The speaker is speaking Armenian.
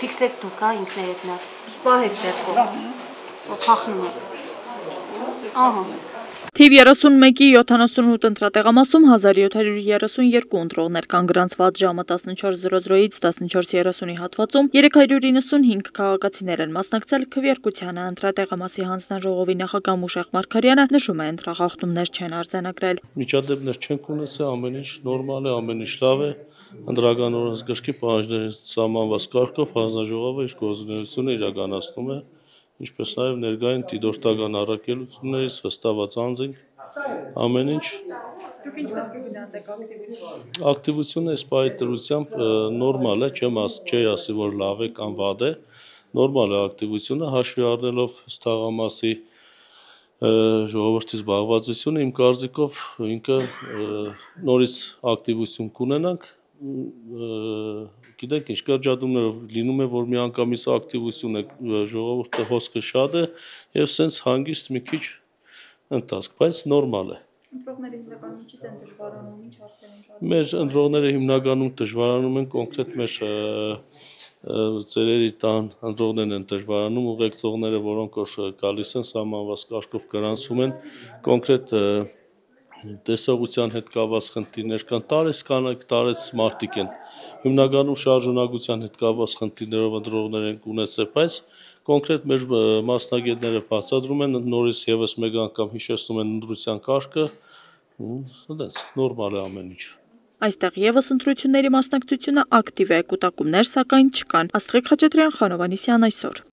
Ֆիքսեք դուք, ինքներդ նա, սպահեք ձեռքով, փախնում է, ահա։ Թիվ 31-ի 78 ընտրատեղամասում 1732 ընտրողներ կան գրանցված ժամը 14:00-ից 14:30-ի հատվածում 395 քաղաքացիներ են մասնակցել քվեարկությանը։ Ընտրատեղամասի հանձնաժողովի նախագահ Մուշեղ Մարգարյանը նշում է, ընտրախախտումներ չեն արձանագրել։ Միջադեպներ չենք ունեցել, ամեն ինչ նորմալ է, ամեն ինչ լավ է։ Ընտրական օրենսգրքի պահանջներից սահմանված կարգով հանձնաժողովը իր գործունեությունը իրականացնում է, ինչպես նաև ներկային դիտորդական առաքելություններից վստահված անձինք ամեն ինչ ակտիվությունը այս պահի դրությամբ նորմալ է, չի ասի, որ լավ է կամ վատ է, նորմալ է ակտիվությունը, հաշվի առնելով թաղամասի ժողովրդի զբաղվածությունը, իմ կարծիքով ինքը նորից ակտիվություն կունենանք, գիտեք ինչ կրճատումներով լինում է, որ միանգամից ակտիվություն է, ժողովուրդը հոսքը շատ է եւ սենց հանգիստ մի քիչ ընթացք, բայց նորմալ է։ Ընտրողները հիմնականում ինչից են դժվարանում, ինչ հարցեր են շարունակում։ Մեր ընտրողները հիմնականում դժվարանում են կոնկրետ մեր ծերերի տան ընտրողներն են դժվարանում, ուղեկցողները, որոնք որ գալիս են սահմանված կարգով գրանցում են, կոնկրետ տեսողության հետ կապված խնդիրներ կան, տարեց մարտիկ են, հիմնականում շարժունակության հետ կապված խնդիրներով ընտրողներ են ունեցել, բայց կոնկրետ մեր մասնագետները բացատրում են, նորից եւս մեկ անգամ հիշեցնում են ընտրության կարգը, նորմալ է ամեն ինչ։ Այստեղ եւս ընտրությունների մասնակցությունը ակտիվ է, կուտակումներ սակայն չկան։ Աստղիկ Խաչատրյան, Խանով Անիսյան, այսօր։